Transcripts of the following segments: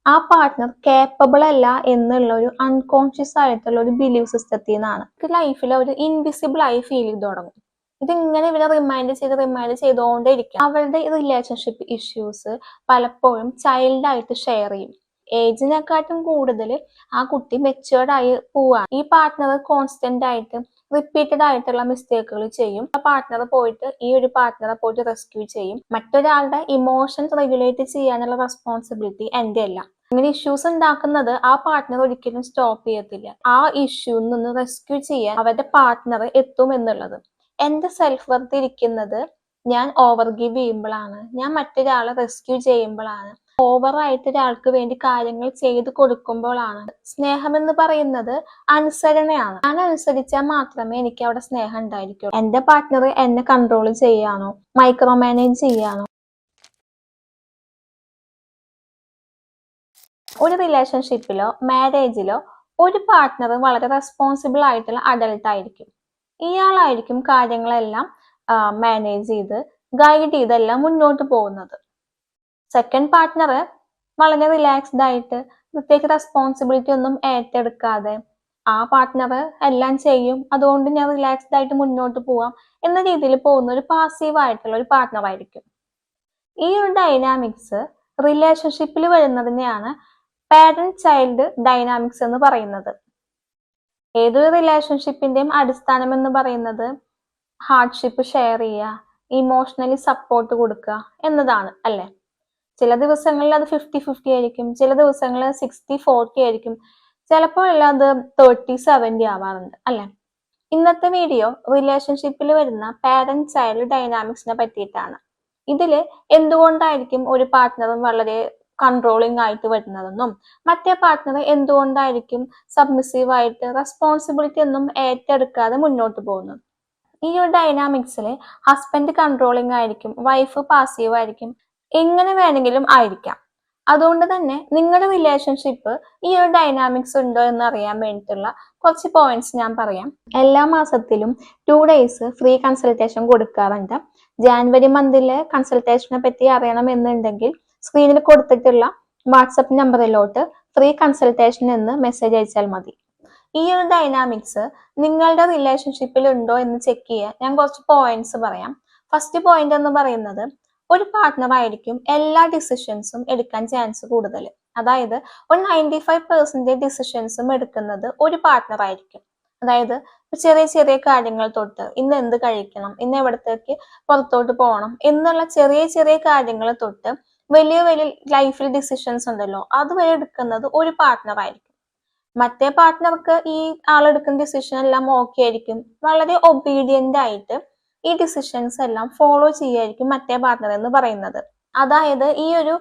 ആ partner capable അല്ല എന്നുള്ള ഒരു അൺകോൺഷ്യസ് ആയിട്ടുള്ള ഒരു ബിലീവ് സിസ്റ്റത്തിൽ നിന്നാണ് ലൈഫിൽ ഒരു ഇൻവിസിബിൾ ആയി ഫീൽ ചെയ്ത് തുടങ്ങും. ഇതിങ്ങനെ ഇവരെ റിമൈൻഡ് ചെയ്തുകൊണ്ടേയിരിക്കും. അവരുടെ റിലേഷൻഷിപ്പ് ഇഷ്യൂസ് പലപ്പോഴും ചൈൽഡ് ആയിട്ട് ഷെയർ ചെയ്യും. ഏജിനെക്കാട്ടും കൂടുതൽ ആ കുട്ടി മെച്ചുവേർഡ് ആയി പോവാണ്. ഈ പാർട്ട്ണർ കോൺസ്റ്റന്റ് ആയിട്ട് റിപ്പീറ്റഡ് ആയിട്ടുള്ള മിസ്റ്റേക്കുകൾ ചെയ്യും. ആ പാർട്ട്ണറെ പോയിട്ട് റെസ്ക്യൂ ചെയ്യും. മറ്റൊരാളുടെ ഇമോഷൻസ് റെഗുലേറ്റ് ചെയ്യാനുള്ള റെസ്പോൺസിബിലിറ്റി എന്റെ അല്ല. ഇങ്ങനെ ഇഷ്യൂസ് ഉണ്ടാക്കുന്നത് ആ പാർട്ട്ണർ ഒരിക്കലും സ്റ്റോപ്പ് ചെയ്യത്തില്ല. ആ ഇഷ്യൂന്ന് നിന്ന് റെസ്ക്യൂ ചെയ്യാൻ അവരുടെ പാർട്ട്ണർ എത്തും എന്നുള്ളത്. എന്റെ സെൽഫ് വർത്ത് ഇരിക്കുന്നത് ഞാൻ ഓവർ ഗിവ് ചെയ്യുമ്പോഴാണ്, ഞാൻ മറ്റൊരാളെ റെസ്ക്യൂ ചെയ്യുമ്പോഴാണ്, ഓവറായിട്ട് ഒരാൾക്ക് വേണ്ടി കാര്യങ്ങൾ ചെയ്തു കൊടുക്കുമ്പോഴാണ്. സ്നേഹം എന്ന് പറയുന്നത് അനുസരണയാണ്. ഞാൻ അനുസരിച്ചാൽ മാത്രമേ എനിക്ക് അവിടെ സ്നേഹം ഉണ്ടായിരിക്കുള്ളൂ. എന്റെ പാർട്ട്ണർ എന്നെ കൺട്രോൾ ചെയ്യാനോ മൈക്രോ മാനേജ് ചെയ്യാനോ. ഒരു റിലേഷൻഷിപ്പിലോ മാരേജിലോ ഒരു പാർട്ട്ണർ വളരെ റെസ്പോൺസിബിൾ ആയിട്ടുള്ള അഡൽട്ട് ആയിരിക്കും. ഇയാളായിരിക്കും കാര്യങ്ങളെല്ലാം മാനേജ് ചെയ്ത് ഗൈഡ് ചെയ്തെല്ലാം മുന്നോട്ട് പോകുന്നത്. സെക്കൻഡ് പാർട്ട്ണർ വളരെ റിലാക്സ്ഡ് ആയിട്ട് പ്രത്യേക റെസ്പോൺസിബിലിറ്റി ഒന്നും ഏറ്റെടുക്കാതെ ആ പാർട്ട്ണർ എല്ലാം ചെയ്യും, അതുകൊണ്ട് ഞാൻ റിലാക്സ്ഡ് ആയിട്ട് മുന്നോട്ട് പോവാം എന്ന രീതിയിൽ പോകുന്ന ഒരു പാസീവ് ആയിട്ടുള്ള ഒരു പാർട്ട്ണർ ആയിരിക്കും. ഈ ഒരു ഡൈനാമിക്സ് റിലേഷൻഷിപ്പിൽ വരുന്നതിനെയാണ് പാരന്റ് ചൈൽഡ് ഡൈനാമിക്സ് എന്ന് പറയുന്നത്. ഏതൊരു റിലേഷൻഷിപ്പിന്റെയും അടിസ്ഥാനം എന്ന് പറയുന്നത് ഹാർഡ്ഷിപ്പ് ഷെയർ ചെയ്യുക, ഇമോഷണലി സപ്പോർട്ട് കൊടുക്കുക എന്നതാണ്, അല്ലെ? ചില ദിവസങ്ങളിൽ അത് 50-50 ആയിരിക്കും, ചില ദിവസങ്ങളിൽ 60-40 ആയിരിക്കും, ചിലപ്പോൾ അത് 30-70 ആവാറുണ്ട്, അല്ലെ? ഇന്നത്തെ വീഡിയോ റിലേഷൻഷിപ്പിൽ വരുന്ന പാരന്റ് ചൈൽഡ് ഡൈനാമിക്സിനെ പറ്റിയിട്ടാണ്. ഇതില് എന്തുകൊണ്ടായിരിക്കും ഒരു പാർട്ട്ണർ വളരെ കൺട്രോളിങ് ആയിട്ട് വരുന്നതെന്നും മറ്റേ പാർട്ട്ണർ എന്തുകൊണ്ടായിരിക്കും സബ്മിസീവ് ആയിട്ട് റെസ്പോൺസിബിലിറ്റി ഒന്നും ഏറ്റെടുക്കാതെ മുന്നോട്ട് പോകുന്നത്. ഈ ഒരു ഡൈനാമിക്സിൽ ഹസ്ബൻഡ് കൺട്രോളിങ് ആയിരിക്കും, വൈഫ് പാസീവ് ആയിരിക്കും, എങ്ങനെ വേണമെങ്കിലും ആയിരിക്കാം. അതുകൊണ്ട് തന്നെ നിങ്ങളുടെ റിലേഷൻഷിപ്പ് ഈ ഒരു ഡൈനാമിക്സ് ഉണ്ടോ എന്ന് അറിയാൻ വേണ്ടിയിട്ടുള്ള കുറച്ച് പോയിന്റ്സ് ഞാൻ പറയാം. എല്ലാ മാസത്തിലും 2 days ഫ്രീ കൺസൾട്ടേഷൻ കൊടുക്കാറുണ്ട്. ജാനുവരി മന്തിലെ കൺസൾട്ടേഷനെ പറ്റി അറിയണമെന്നുണ്ടെങ്കിൽ സ്ക്രീനിൽ കൊടുത്തിട്ടുള്ള വാട്സപ്പ് നമ്പറിലോട്ട് ഫ്രീ കൺസൾട്ടേഷൻ എന്ന് മെസ്സേജ് അയച്ചാൽ മതി. ഈ ഒരു ഡൈനാമിക്സ് നിങ്ങളുടെ റിലേഷൻഷിപ്പിൽ ഉണ്ടോ എന്ന് ചെക്ക് ചെയ്യാൻ ഞാൻ കുറച്ച് പോയിന്റ്സ് പറയാം. ഫസ്റ്റ് പോയിന്റ് എന്ന് പറയുന്നത്, ഒരു പാർട്ട്ണർ ആയിരിക്കും എല്ലാ ഡിസിഷൻസും എടുക്കാൻ ചാൻസ് കൂടുതൽ. അതായത് ഒരു 95% ഡിസിഷൻസും എടുക്കുന്നത് ഒരു പാർട്ട്ണർ ആയിരിക്കും. അതായത് ചെറിയ ചെറിയ കാര്യങ്ങൾ തൊട്ട് ഇന്ന് എന്ത് കഴിക്കണം, ഇന്ന് എവിടത്തേക്ക് പുറത്തോട്ട് പോകണം എന്നുള്ള ചെറിയ ചെറിയ കാര്യങ്ങൾ തൊട്ട് വലിയ വലിയ ലൈഫിൽ ഡിസിഷൻസ് ഉണ്ടല്ലോ, അതുവരെ എടുക്കുന്നത് ഒരു പാർട്ട്ണർ ആയിരിക്കും. മറ്റേ പാർട്ട്ണർക്ക് ഈ ആളെടുക്കുന്ന ഡിസിഷൻ എല്ലാം ഓക്കെ ആയിരിക്കും, വളരെ ഒബീഡിയന്റ് ആയിട്ട് ഈ ഡിസിഷൻസ് എല്ലാം ഫോളോ ചെയ്യായിരിക്കും മറ്റേ പാർട്ട്ണർ എന്ന് പറയുന്നത്. അതായത് ഈ ഒരു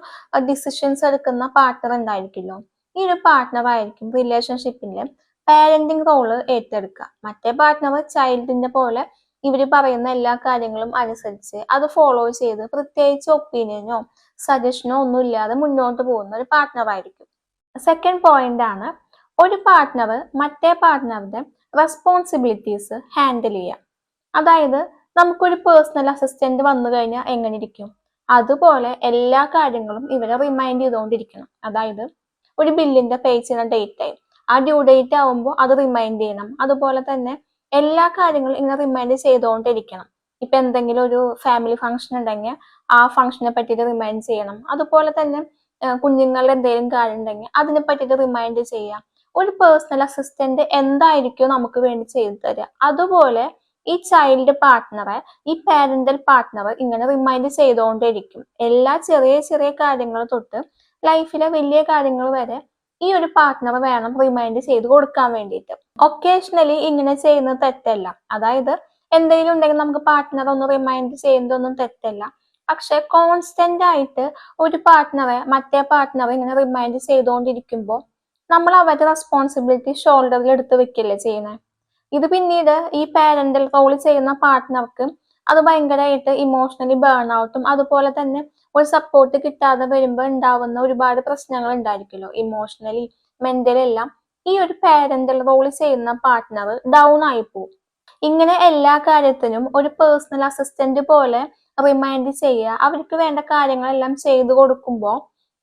ഡിസിഷൻസ് എടുക്കുന്ന പാർട്ട്ണർ ഉണ്ടായിരിക്കുമല്ലോ, ഈ ഒരു പാർട്ട്ണർ ആയിരിക്കും റിലേഷൻഷിപ്പിന്റെ പാരന്റിങ് റോള് ഏറ്റെടുക്കുക. മറ്റേ പാർട്ട്ണർ ചൈൽഡിന്റെ പോലെ ഇവര് പറയുന്ന എല്ലാ കാര്യങ്ങളും അനുസരിച്ച് അത് ഫോളോ ചെയ്ത് പ്രത്യേകിച്ച് ഒപ്പീനിയനോ സജഷനോ ഒന്നും ഇല്ലാതെ മുന്നോട്ട് പോകുന്ന ഒരു പാർട്ട്ണർ ആയിരിക്കും. സെക്കൻഡ് പോയിന്റ് ആണ്, ഒരു പാർട്ട്ണർ മറ്റേ പാർട്ട്ണറുടെ റെസ്പോൺസിബിലിറ്റീസ് ഹാൻഡിൽ ചെയ്യുക. അതായത് നമുക്കൊരു പേഴ്സണൽ അസിസ്റ്റന്റ് വന്നു കഴിഞ്ഞാൽ എങ്ങനെ ഇരിക്കും, അതുപോലെ എല്ലാ കാര്യങ്ങളും ഇവരെ റിമൈൻഡ് ചെയ്തുകൊണ്ടിരിക്കണം. അതായത് ഒരു ബില്ലിന്റെ പേ ചെയ്യുന്ന ഡേറ്റ് ആയി, ആ ഡ്യൂ ഡേറ്റ് ആവുമ്പോൾ അത് റിമൈൻഡ് ചെയ്യണം. അതുപോലെ തന്നെ എല്ലാ കാര്യങ്ങളും ഇങ്ങനെ റിമൈൻഡ് ചെയ്തുകൊണ്ടിരിക്കണം. ഇപ്പൊ എന്തെങ്കിലും ഒരു ഫാമിലി ഫംഗ്ഷൻ ഉണ്ടെങ്കിൽ ആ ഫംഗ്ഷനെ പറ്റിയിട്ട് റിമൈൻഡ് ചെയ്യണം. അതുപോലെ തന്നെ കുഞ്ഞുങ്ങളുടെ എന്തെങ്കിലും കാര്യം ഉണ്ടെങ്കിൽ അതിനെ പറ്റിയിട്ട് റിമൈൻഡ് ചെയ്യാം. ഒരു പേഴ്സണൽ അസിസ്റ്റന്റ് എന്തായിരിക്കും നമുക്ക് വേണ്ടി ചെയ്തു തരിക, അതുപോലെ ഈ ചൈൽഡ് പാർട്ട്ണറെ ഈ പാരന്റൽ പാർട്ട്ണർ ഇങ്ങനെ റിമൈൻഡ് ചെയ്തുകൊണ്ടേയിരിക്കും. എല്ലാ ചെറിയ ചെറിയ കാര്യങ്ങൾ തൊട്ട് ലൈഫിലെ വലിയ കാര്യങ്ങൾ വരെ ഈ ഒരു പാർട്ട്ണർ വേണം റിമൈൻഡ് ചെയ്ത് കൊടുക്കാൻ വേണ്ടിയിട്ട്. ഒക്കേഷണലി ഇങ്ങനെ ചെയ്യുന്നത് തെറ്റല്ല. അതായത് എന്തെങ്കിലും ഉണ്ടെങ്കിൽ നമുക്ക് പാർട്ട്ണർ ഒന്ന് റിമൈൻഡ് ചെയ്യുന്നതൊന്നും തെറ്റല്ല. പക്ഷെ കോൺസ്റ്റന്റ് ആയിട്ട് ഒരു പാർട്ട്ണറെ മറ്റേ പാർട്ട്ണർ ഇങ്ങനെ റിമൈൻഡ് ചെയ്തുകൊണ്ടിരിക്കുമ്പോൾ നമ്മൾ അവരുടെ റെസ്പോൺസിബിലിറ്റി ഷോൾഡറിൽ എടുത്ത് വെക്കില്ലേ ചെയ്യുന്നത്. ഇത് പിന്നീട് ഈ പാരന്റൽ റോൾ ചെയ്യുന്ന പാർട്ട്ണർക്ക് അത് ഭയങ്കരമായിട്ട് ഇമോഷണലി ബേൺ ഔട്ടും അതുപോലെ തന്നെ ഒരു സപ്പോർട്ട് കിട്ടാതെ വരുമ്പോൾ ഉണ്ടാവുന്ന ഒരുപാട് പ്രശ്നങ്ങൾ ഉണ്ടായിരിക്കുമല്ലോ, ഇമോഷണലി മെന്റലി എല്ലാം. ഈ ഒരു പാരന്റൽ റോൾ ചെയ്യുന്ന പാർട്ട്ണർ ഡൗൺ ആയി പോകും. ഇങ്ങനെ എല്ലാ കാര്യത്തിനും ഒരു പേഴ്സണൽ അസിസ്റ്റന്റ് പോലെ റിമൈൻഡ് ചെയ്യുക, അവർക്ക് വേണ്ട കാര്യങ്ങളെല്ലാം ചെയ്തു കൊടുക്കുമ്പോൾ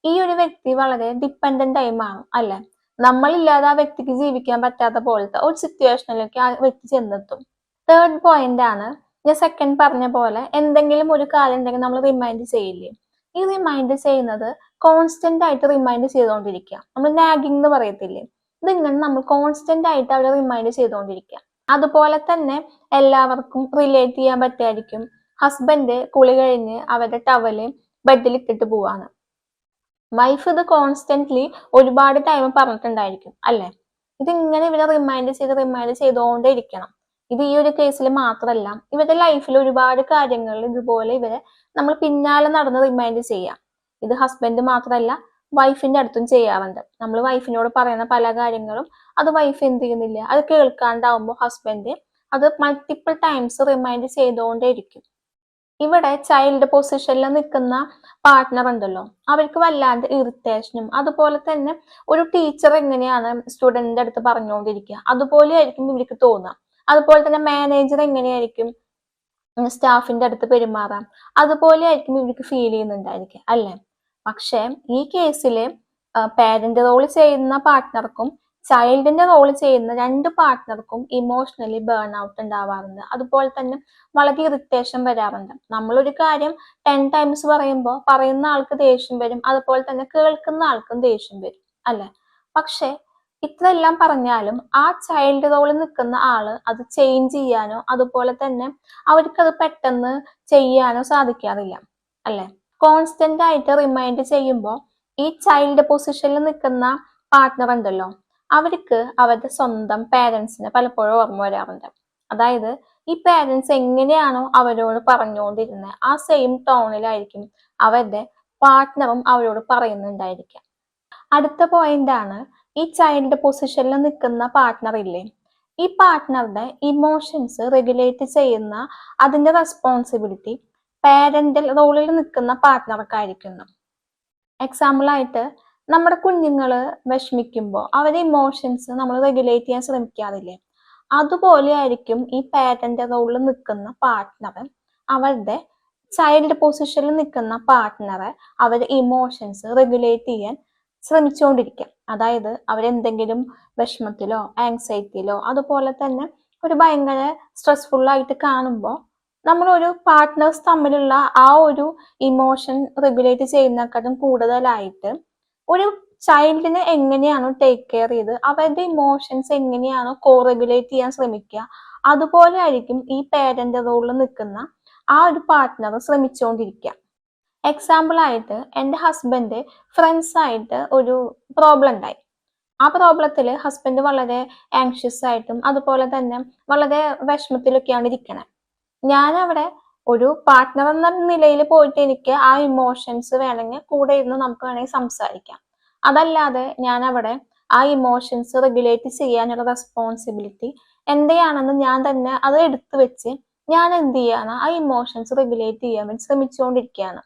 ഈ ഒരു വ്യക്തി വളരെ ഡിപ്പെൻഡന്റ് ആയി മാറും അല്ലെ. നമ്മളില്ലാതെ ആ വ്യക്തിക്ക് ജീവിക്കാൻ പറ്റാത്ത പോലത്തെ ഒരു സിറ്റുവേഷനിലേക്ക് ആ വ്യക്തി ചെന്നെത്തും. തേർഡ് പോയിന്റ് ആണ് ഞാൻ സെക്കൻഡ് പറഞ്ഞ പോലെ എന്തെങ്കിലും ഒരു കാര്യം ഉണ്ടെങ്കിൽ നമ്മൾ റിമൈൻഡ് ചെയ്യില്ലേ. ഈ റിമൈൻഡ് ചെയ്യുന്നത് കോൺസ്റ്റന്റ് ആയിട്ട് റിമൈൻഡ് ചെയ്തുകൊണ്ടിരിക്കുക. നമ്മൾ നാഗിങ് എന്ന് പറയത്തില്ലേ, ഇതിങ്ങനെ നമ്മൾ കോൺസ്റ്റന്റ് ആയിട്ട് അവരെ റിമൈൻഡ് ചെയ്തുകൊണ്ടിരിക്കുക. അതുപോലെ തന്നെ എല്ലാവർക്കും റിലേറ്റ് ചെയ്യാൻ പറ്റായിരിക്കും. ഹസ്ബൻഡ് കുളി കഴിഞ്ഞ് അവരുടെ ടവല് ബെഡിൽ ഇട്ടിട്ട് പോവാണ്. വൈഫ് ഇത് കോൺസ്റ്റന്റ്ലി ഒരുപാട് ടൈം പറഞ്ഞിട്ടുണ്ടായിരിക്കും അല്ലെ. ഇതിങ്ങനെ ഇവരെ റിമൈൻഡ് ചെയ്തുകൊണ്ടേ ഇരിക്കണം. ഇത് ഈ ഒരു കേസിൽ മാത്രമല്ല, ഇവരുടെ ലൈഫിൽ ഒരുപാട് കാര്യങ്ങളിൽ ഇതുപോലെ ഇവരെ നമ്മൾ പിന്നാലെ നടന്ന് റിമൈൻഡ് ചെയ്യാം. ഇത് ഹസ്ബൻഡ് മാത്രമല്ല, വൈഫിന്റെ അടുത്തും ചെയ്യാറുണ്ട്. നമ്മൾ വൈഫിനോട് പറയുന്ന പല കാര്യങ്ങളും അത് വൈഫ് എന്ത് ചെയ്യുന്നില്ല, അത് കേൾക്കാണ്ടാവുമ്പോൾ ഹസ്ബൻഡ് അത് മൾട്ടിപ്പിൾ ടൈംസ് റിമൈൻഡ് ചെയ്തുകൊണ്ടേ ഇരിക്കും. ഇവിടെ ചൈൽഡ് പൊസിഷനിൽ നിൽക്കുന്ന പാർട്ട്ണർ ഉണ്ടല്ലോ, അവർക്ക് വല്ലാണ്ട് ഇറിറ്റേഷനും, അതുപോലെ തന്നെ ഒരു ടീച്ചർ എങ്ങനെയാണ് സ്റ്റുഡന്റിന്റെ അടുത്ത് പറഞ്ഞുകൊണ്ടിരിക്കുക അതുപോലെ ആയിരിക്കും ഇവർക്ക് തോന്നുക. അതുപോലെ തന്നെ മാനേജർ എങ്ങനെയായിരിക്കും സ്റ്റാഫിന്റെ അടുത്ത് പെരുമാറാം അതുപോലെ ആയിരിക്കും ഇവർക്ക് ഫീൽ ചെയ്യുന്നുണ്ടായിരിക്കുക അല്ലെ. പക്ഷെ ഈ കേസില് പാരന്റ് റോൾ ചെയ്യുന്ന പാർട്ട്ണർക്കും ചൈൽഡിന്റെ റോൾ ചെയ്യുന്ന രണ്ട് പാർട്ട്ണർക്കും ഇമോഷണലി ബേൺ ഔട്ട് ഉണ്ടാവാറുണ്ട്. അതുപോലെ തന്നെ വളരെ ഇറിറ്റേഷൻ വരാറുണ്ട്. നമ്മളൊരു കാര്യം 10 ടൈംസ് പറയുമ്പോൾ പറയുന്ന ആൾക്ക് ദേഷ്യം വരും, അതുപോലെ തന്നെ കേൾക്കുന്ന ആൾക്കും ദേഷ്യം വരും അല്ലെ. പക്ഷെ ഇത്രയെല്ലാം പറഞ്ഞാലും ആ ചൈൽഡ് റോളിൽ നിൽക്കുന്ന ആള് അത് ചേഞ്ച് ചെയ്യാനോ അതുപോലെ തന്നെ അവർക്കത് പെട്ടെന്ന് ചെയ്യാനോ സാധിക്കാറില്ല അല്ലെ. കോൺസ്റ്റന്റ് ആയിട്ട് റിമൈൻഡ് ചെയ്യുമ്പോൾ ഈ ചൈൽഡ് പൊസിഷനിൽ നിൽക്കുന്ന പാർട്ട്ണർ ഉണ്ടല്ലോ, അവർക്ക് അവരുടെ സ്വന്തം പാരന്റ്സിനെ പലപ്പോഴും ഓർമ്മ വരാറുണ്ട്. അതായത് ഈ പാരന്റ്സ് എങ്ങനെയാണോ അവരോട് പറഞ്ഞുകൊണ്ടിരുന്നത് ആ സെയിം ടോണിലായിരിക്കും അവരുടെ പാർട്ട്ണറും അവരോട് പറയുന്നുണ്ടായിരിക്കുക. അടുത്ത പോയിന്റ് ആണ്, ഈ ചൈൽഡ് പൊസിഷനിൽ നിൽക്കുന്ന പാർട്ട്ണർ ഇല്ലേ, ഈ പാർട്ട്ണറുടെ ഇമോഷൻസ് റെഗുലേറ്റ് ചെയ്യുന്ന അതിന്റെ റെസ്പോൺസിബിലിറ്റി പാരന്റൽ റോളിൽ നിൽക്കുന്ന പാർട്ട്ണർക്കായിരിക്കുന്നു. എക്സാമ്പിൾ ആയിട്ട് നമ്മുടെ കുഞ്ഞുങ്ങള് വിഷമിക്കുമ്പോൾ അവരുടെ ഇമോഷൻസ് നമ്മൾ റെഗുലേറ്റ് ചെയ്യാൻ ശ്രമിക്കാറില്ലേ, അതുപോലെ ആയിരിക്കും ഈ പാരന്റ് റോളിൽ നിൽക്കുന്ന പാർട്ട്ണർ അവരുടെ ചൈൽഡ് പൊസിഷനിൽ നിൽക്കുന്ന പാർട്ട്ണറെ അവരുടെ ഇമോഷൻസ് റെഗുലേറ്റ് ചെയ്യാൻ ശ്രമിച്ചുകൊണ്ടിരിക്കാം. അതായത് അവരെന്തെങ്കിലും വിഷമത്തിലോ ആങ്സൈറ്റിയിലോ അതുപോലെ തന്നെ ഒരു ഭയങ്കര സ്ട്രെസ്ഫുൾ ആയിട്ട് കാണുമ്പോൾ നമ്മളൊരു പാർട്ട്നേഴ്സ് തമ്മിലുള്ള ആ ഒരു ഇമോഷൻ റെഗുലേറ്റ് ചെയ്യുന്നതിനെക്കാളും കൂടുതലായിട്ട് ഒരു ചൈൽഡിനെ എങ്ങനെയാണോ ടേക്ക് കെയർ ചെയ്ത് അവരുടെ ഇമോഷൻസ് എങ്ങനെയാണോ കോ റെഗുലേറ്റ് ചെയ്യാൻ ശ്രമിക്കുക അതുപോലെ ആയിരിക്കും ഈ പാരന്റ് റോളിൽ നിൽക്കുന്ന ആ ഒരു പാർട്ട്ണർ ശ്രമിച്ചുകൊണ്ടിരിക്കുക. എക്സാമ്പിൾ ആയിട്ട് എൻ്റെ ഹസ്ബൻഡ് ഫ്രണ്ട്സ് ആയിട്ട് ഒരു പ്രോബ്ലം ഉണ്ടായി. ആ പ്രോബ്ലത്തിൽ ഹസ്ബൻഡ് വളരെ ആങ്ഷ്യസ് ആയിട്ടും അതുപോലെ തന്നെ വളരെ വിഷമത്തിലൊക്കെയാണ് ഇരിക്കണേ. ഞാൻ അവിടെ ഒരു പാർട്ട്ണർ എന്ന നിലയിൽ പോയിട്ട് എനിക്ക് ആ ഇമോഷൻസ് വേണമെങ്കിൽ കൂടെ ഇരുന്ന് നമുക്ക് വേണമെങ്കിൽ സംസാരിക്കാം. അതല്ലാതെ ഞാൻ അവിടെ ആ ഇമോഷൻസ് റെഗുലേറ്റ് ചെയ്യാനുള്ള റെസ്പോൺസിബിലിറ്റി എന്റെയാണെന്ന് ഞാൻ തന്നെ അത് എടുത്തു വെച്ച് ഞാൻ എന്ത് ചെയ്യാണ് ആ ഇമോഷൻസ് റെഗുലേറ്റ് ചെയ്യാൻ വേണ്ടി ശ്രമിച്ചുകൊണ്ടിരിക്കുകയാണ്.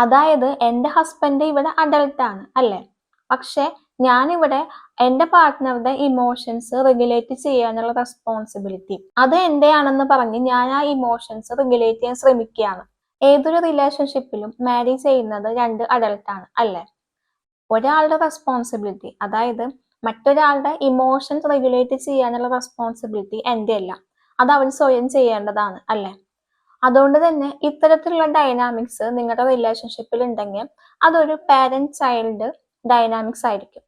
അതായത് എൻ്റെ ഹസ്ബൻഡ് ഇവിടെ അഡൾട്ടാണ് അല്ലേ, പക്ഷെ ഞാനിവിടെ എൻ്റെ പാർട്ട്ണറുടെ ഇമോഷൻസ് റെഗുലേറ്റ് ചെയ്യാനുള്ള റെസ്പോൺസിബിലിറ്റി അത് എന്റെയാണെന്ന് പറഞ്ഞ് ഞാൻ ആ ഇമോഷൻസ് റെഗുലേറ്റ് ചെയ്യാൻ ശ്രമിക്കുകയാണ്. ഏതൊരു റിലേഷൻഷിപ്പിലും മാരി ചെയ്യുന്നത് രണ്ട് അഡൾട്ടാണ് അല്ലേ. ഒരാളുടെ റെസ്പോൺസിബിലിറ്റി, അതായത് മറ്റൊരാളുടെ ഇമോഷൻസ് റെഗുലേറ്റ് ചെയ്യാനുള്ള റെസ്പോൺസിബിലിറ്റി എൻ്റെ അല്ല, അത് അവൻ സ്വയം ചെയ്യേണ്ടതാണ് അല്ലേ. അതുകൊണ്ട് തന്നെ ഇത്തരത്തിലുള്ള ഡൈനാമിക്സ് നിങ്ങളുടെ റിലേഷൻഷിപ്പിൽ ഉണ്ടെങ്കിൽ അതൊരു പാരന്റ് ചൈൽഡ് ഡൈനാമിക്സ് ആയിരിക്കും.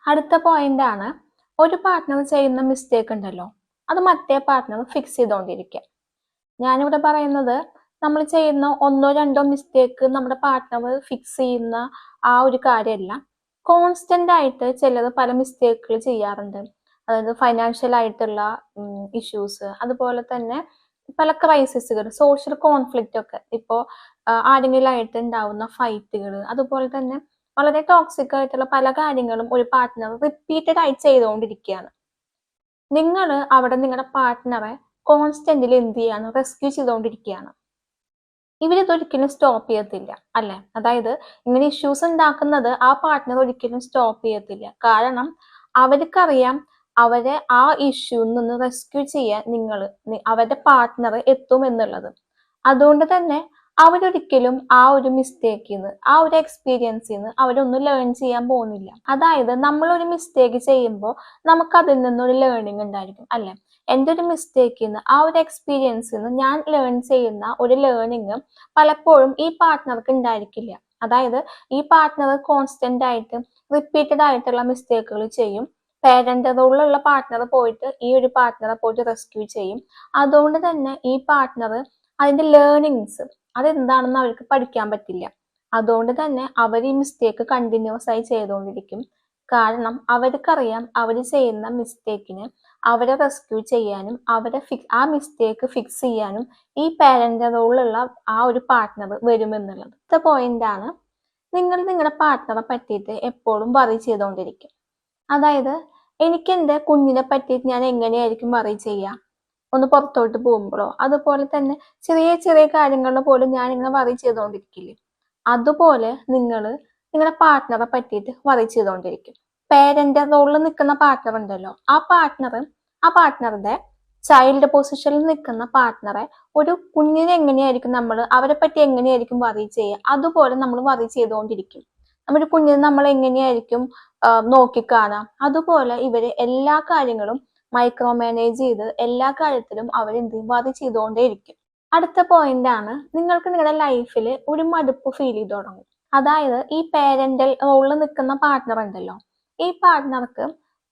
അടുത്ത പോയിന്റ് ആണ്, ഒരു പാർട്ട്ണർ ചെയ്യുന്ന മിസ്റ്റേക്ക് ഉണ്ടല്ലോ അത് മറ്റേ പാർട്ട്ണർ ഫിക്സ് ചെയ്തുകൊണ്ടിരിക്കുക. ഞാനിവിടെ പറയുന്നത് നമ്മൾ ചെയ്യുന്ന ഒന്നോ രണ്ടോ മിസ്റ്റേക്ക് നമ്മുടെ പാർട്ട്ണർ ഫിക്സ് ചെയ്യുന്ന ആ ഒരു കാര്യമല്ല. കോൺസ്റ്റന്റ് ആയിട്ട് ചിലത് പല മിസ്റ്റേക്കുകൾ ചെയ്യാറുണ്ട്. അതായത് ഫൈനാൻഷ്യൽ ആയിട്ടുള്ള ഇഷ്യൂസ്, അതുപോലെ തന്നെ പല ക്രൈസിസുകൾ, സോഷ്യൽ കോൺഫ്ലിക്റ്റ് ഒക്കെ, ഇപ്പോൾ ആരെങ്കിലും ആയിട്ട് ഉണ്ടാവുന്ന ഫൈറ്റുകൾ, അതുപോലെ തന്നെ വളരെ ടോക്സിക് ആയിട്ടുള്ള പല കാര്യങ്ങളും ഒരു പാർട്ട്ണർ റിപ്പീറ്റഡ് ആയി ചെയ്തുകൊണ്ടിരിക്കുകയാണ്. നിങ്ങൾ അവിടെ നിങ്ങളുടെ പാർട്ട്ണറെ കോൺസ്റ്റന്റിൽ എന്ത് ചെയ്യാണ്, റെസ്ക്യൂ ചെയ്തുകൊണ്ടിരിക്കുകയാണ്. ഇവരിതൊരിക്കലും സ്റ്റോപ്പ് ചെയ്യത്തില്ല അല്ലെ. അതായത് ഇങ്ങനെ ഇഷ്യൂസ് ഉണ്ടാക്കുന്നത് ആ പാർട്ട്ണർ ഒരിക്കലും സ്റ്റോപ്പ് ചെയ്യത്തില്ല. കാരണം അവർക്കറിയാം അവരെ ആ ഇഷ്യൂയിൽ നിന്ന് റെസ്ക്യൂ ചെയ്യാൻ അവരുടെ പാർട്ട്ണർ എത്തും എന്നുള്ളത്. അതുകൊണ്ട് തന്നെ അവരൊരിക്കലും ആ ഒരു മിസ്റ്റേക്കിൽ നിന്ന്, ആ ഒരു എക്സ്പീരിയൻസിൽ നിന്ന് അവരൊന്നും ലേൺ ചെയ്യാൻ പോകുന്നില്ല. അതായത് നമ്മളൊരു മിസ്റ്റേക്ക് ചെയ്യുമ്പോൾ നമുക്ക് അതിൽ നിന്നൊരു ലേണിംഗ് ഉണ്ടായിരിക്കും അല്ലെ. എൻ്റെ ഒരു മിസ്റ്റേക്കിൽ നിന്ന്, ആ ഒരു എക്സ്പീരിയൻസിൽ നിന്ന് ഞാൻ ലേൺ ചെയ്യുന്ന ഒരു ലേണിംഗ് പലപ്പോഴും ഈ പാർട്ട്ണർക്ക് ഉണ്ടായിരിക്കില്ല. അതായത് ഈ പാർട്ട്ണർ കോൺസ്റ്റന്റ് ആയിട്ട് റിപ്പീറ്റഡ് ആയിട്ടുള്ള മിസ്റ്റേക്കുകൾ ചെയ്യും. പേരന്റ് റോളിലുള്ള പാർട്ട്ണർ പോയിട്ട് ഈ ഒരു പാർട്ട്ണറെ പോയിട്ട് റെസ്ക്യൂ ചെയ്യും. അതുകൊണ്ട് തന്നെ ഈ പാർട്ട്ണർ അതിന്റെ ലേണിങ്സ് അതെന്താണെന്ന് അവർക്ക് പഠിക്കാൻ പറ്റില്ല. അതുകൊണ്ട് തന്നെ അവർ ഈ മിസ്റ്റേക്ക് കണ്ടിന്യൂസ് ആയി ചെയ്തുകൊണ്ടിരിക്കും. കാരണം അവർക്കറിയാം അവർ ചെയ്യുന്ന മിസ്റ്റേക്കിന് അവരെ റെസ്ക്യൂ ചെയ്യാനും ആ മിസ്റ്റേക്ക് ഫിക്സ് ചെയ്യാനും ഈ പാരന്റ് റോളിലുള്ള ആ ഒരു പാർട്ട്ണർ വരുമെന്നുള്ളത്. അടുത്ത പോയിന്റ് ആണ്, നിങ്ങൾ നിങ്ങളുടെ പാർട്ട്ണറെ പറ്റിയിട്ട് എപ്പോഴും വറി ചെയ്തുകൊണ്ടിരിക്കും. അതായത് എനിക്ക് എൻ്റെ കുഞ്ഞിനെ പറ്റിയിട്ട് ഞാൻ എങ്ങനെയായിരിക്കും വറി ചെയ്യുക, ഒന്ന് പുറത്തോട്ട് പോകുമ്പോഴോ അതുപോലെ തന്നെ ചെറിയ ചെറിയ കാര്യങ്ങളിൽ പോലും ഞാൻ ഇങ്ങനെ വറി ചെയ്തുകൊണ്ടിരിക്കില്ലേ, അതുപോലെ നിങ്ങൾ നിങ്ങളുടെ പാർട്ട്ണറെ പറ്റിയിട്ട് വറി ചെയ്തുകൊണ്ടിരിക്കും. പേരന്റ് റോളിൽ നിൽക്കുന്ന പാർട്ട്ണർ ഉണ്ടല്ലോ, ആ പാർട്ട്ണറുടെ ചൈൽഡ് പൊസിഷനിൽ നിൽക്കുന്ന പാർട്ട്ണറെ ഒരു കുഞ്ഞിനെ എങ്ങനെയായിരിക്കും നമ്മൾ അവരെ പറ്റി എങ്ങനെയായിരിക്കും വറി ചെയ്യുക, അതുപോലെ നമ്മൾ വറി ചെയ്തുകൊണ്ടിരിക്കും. നമ്മുടെ കുഞ്ഞിനെ നമ്മൾ എങ്ങനെയായിരിക്കും നോക്കിക്കാണാം, അതുപോലെ ഇവര് എല്ലാ കാര്യങ്ങളും മൈക്രോ മാനേജ് ചെയ്ത് എല്ലാ കാര്യത്തിലും അവരെന്ത് വറി ചെയ്തുകൊണ്ടേയിരിക്കും. അടുത്ത പോയിന്റ് ആണ്, നിങ്ങൾക്ക് നിങ്ങളുടെ ലൈഫിൽ ഒരു മടുപ്പ് ഫീൽ ചെയ്ത് തുടങ്ങും. അതായത് ഈ പേരന്റൽ റോളിൽ നിൽക്കുന്ന പാർട്ട്ണർ ഉണ്ടല്ലോ, ഈ പാർട്ട്ണർക്ക്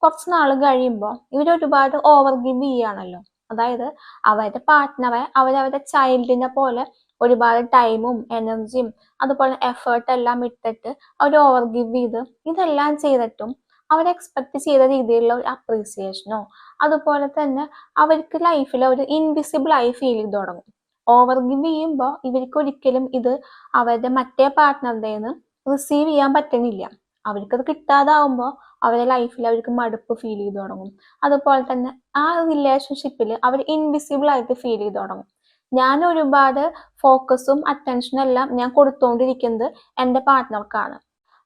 കുറച്ച് നാൾ കഴിയുമ്പോൾ ഇവരൊരുപാട് ഓവർ ഗിവ് ചെയ്യുകയാണല്ലോ. അതായത് അവരുടെ പാർട്ട്ണറെ അവരവരുടെ ചൈൽഡിനെ പോലെ ഒരുപാട് ടൈമും എനർജിയും അതുപോലെ എഫേർട്ട് എല്ലാം ഇട്ടിട്ട് അവർ ഓവർ ഗിവ് ചെയ്ത് ഇതെല്ലാം ചെയ്തിട്ടും അവർ എക്സ്പെക്ട് ചെയ്ത രീതിയിലുള്ള ഒരു അപ്രീസിയേഷനോ അതുപോലെ തന്നെ അവർക്ക് ലൈഫിൽ ഒരു ഇൻവിസിബിൾ ആയി ഫീൽ ചെയ്ത് തുടങ്ങും. ഓവർ ഗിവ് ചെയ്യുമ്പോൾ ഇവർക്ക് ഒരിക്കലും ഇത് അവരുടെ മറ്റേ പാർട്ട്ണറുടെ നിന്ന് റിസീവ് ചെയ്യാൻ പറ്റണില്ല. അവർക്കത് കിട്ടാതാവുമ്പോൾ അവരുടെ ലൈഫിൽ അവർക്ക് മടുപ്പ് ഫീൽ ചെയ്ത് തുടങ്ങും. അതുപോലെ തന്നെ ആ റിലേഷൻഷിപ്പിൽ അവർ ഇൻവിസിബിൾ ആയിട്ട് ഫീൽ ചെയ്ത് തുടങ്ങും. ഞാൻ ഒരുപാട് ഫോക്കസും അറ്റൻഷനും എല്ലാം ഞാൻ കൊടുത്തുകൊണ്ടിരിക്കുന്നത് എൻ്റെ പാർട്ട്ണർക്കാണ്.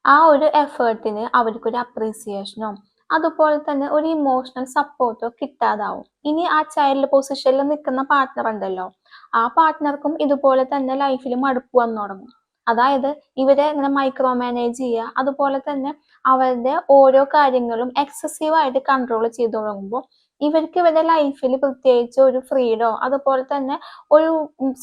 ആ ഒരു എഫേർട്ടിന് അവർക്കൊരു അപ്രീസിയേഷനോ അതുപോലെ തന്നെ ഒരു ഇമോഷണൽ സപ്പോർട്ടോ കിട്ടാതാവും. ഇനി ആ ചൈൽഡ് പൊസിഷനിൽ നിൽക്കുന്ന പാർട്ട്ണർ ഉണ്ടല്ലോ, ആ പാർട്ട്ണർക്കും ഇതുപോലെ തന്നെ ലൈഫിൽ മടുപ്പ് വന്നു തുടങ്ങും. അതായത് ഇവരെ ഇങ്ങനെ മൈക്രോ മാനേജ് ചെയ്യുക അതുപോലെ തന്നെ അവരുടെ ഓരോ കാര്യങ്ങളും എക്സസീവ് ആയിട്ട് കൺട്രോൾ ചെയ്തു തുടങ്ങുമ്പോൾ ഇവർക്ക് ഇവരുടെ ലൈഫിൽ പ്രത്യേകിച്ച് ഒരു ഫ്രീഡോ അതുപോലെ തന്നെ ഒരു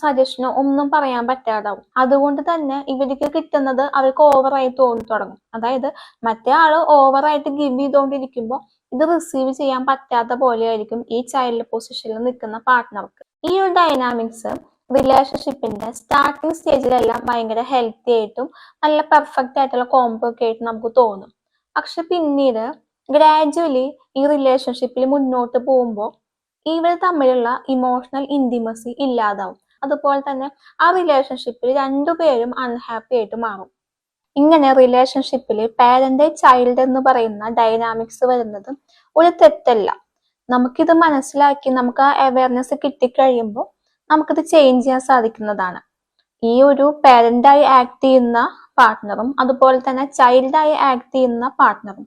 സജഷനോ ഒന്നും പറയാൻ പറ്റാതാവും. അതുകൊണ്ട് തന്നെ ഇവർക്ക് കിട്ടുന്നത് അവർക്ക് ഓവറായി തോന്നി തുടങ്ങും. അതായത് മറ്റേ ആള് ഓവറായിട്ട് ഗിവ് ചെയ്തുകൊണ്ടിരിക്കുമ്പോൾ ഇത് റിസീവ് ചെയ്യാൻ പറ്റാത്ത പോലെയായിരിക്കും ഈ ചൈൽഡ് പൊസിഷനിൽ നിൽക്കുന്ന പാർട്ട്ണർക്ക്. ഈ ഒരു ഡൈനാമിക്സ് റിലേഷൻഷിപ്പിന്റെ സ്റ്റാർട്ടിങ് സ്റ്റേജിലെല്ലാം ഭയങ്കര ഹെൽത്തി ആയിട്ടും നല്ല പെർഫെക്റ്റ് ആയിട്ടുള്ള കോംബോ ഒക്കെ ആയിട്ട് നമുക്ക് തോന്നും. പക്ഷെ പിന്നീട് ഗ്രാജുവലി ഈ റിലേഷൻഷിപ്പിൽ മുന്നോട്ട് പോകുമ്പോൾ ഇവർ തമ്മിലുള്ള ഇമോഷണൽ ഇന്റിമസി ഇല്ലാതാവും. അതുപോലെ തന്നെ ആ റിലേഷൻഷിപ്പിൽ രണ്ടുപേരും അൺഹാപ്പി ആയിട്ട് മാറും. ഇങ്ങനെ റിലേഷൻഷിപ്പിൽ പാരന്റ് ചൈൽഡ് എന്ന് പറയുന്ന ഡൈനാമിക്സ് വരുന്നത് ഒരു തെറ്റല്ല. നമുക്കിത് മനസ്സിലാക്കി നമുക്ക് ആ അവയർനെസ് കിട്ടിക്കഴിയുമ്പോൾ നമുക്കിത് ചേഞ്ച് ചെയ്യാൻ സാധിക്കുന്നതാണ്. ഈ ഒരു പാരന്റായി ആക്ട് ചെയ്യുന്ന പാർട്ട്ണറും അതുപോലെ തന്നെ ചൈൽഡായി ആക്ട് ചെയ്യുന്ന പാർട്ട്ണറും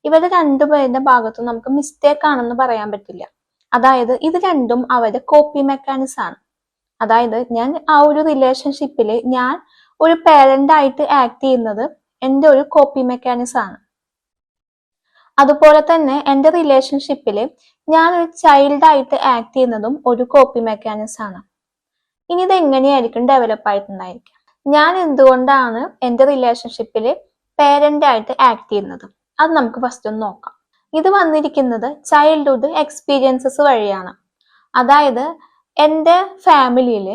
ഇവരുടെ രണ്ടുപേരുടെ ഭാഗത്തും നമുക്ക് മിസ്റ്റേക്ക് ആണെന്ന് പറയാൻ പറ്റില്ല. അതായത് ഇത് രണ്ടും അവരുടെ കോപ്പി മെക്കാനിസം ആണ്. അതായത് ഞാൻ ആ ഒരു റിലേഷൻഷിപ്പിൽ ഞാൻ ഒരു പാരന്റ് ആയിട്ട് ആക്ട് ചെയ്യുന്നത് എൻ്റെ ഒരു കോപ്പി മെക്കാനിസം ആണ്. അതുപോലെ തന്നെ എൻ്റെ റിലേഷൻഷിപ്പിൽ ഞാൻ ഒരു ചൈൽഡായിട്ട് ആക്ട് ചെയ്യുന്നതും ഒരു കോപ്പി മെക്കാനിസം ആണ്. ഇനി ഇത് എങ്ങനെയായിരിക്കും ഡെവലപ്പ് ആയിട്ടുണ്ടായിരിക്കും? ഞാൻ എന്തുകൊണ്ടാണ് എൻ്റെ റിലേഷൻഷിപ്പിൽ പാരന്റ് ആയിട്ട് ആക്ട് ചെയ്യുന്നത്, അത് നമുക്ക് ഫസ്റ്റ് ഒന്ന് നോക്കാം. ഇത് വന്നിരിക്കുന്നത് ചൈൽഡ്ഹുഡ് എക്സ്പീരിയൻസസ് വഴിയാണ്. അതായത് എൻ്റെ ഫാമിലിയിൽ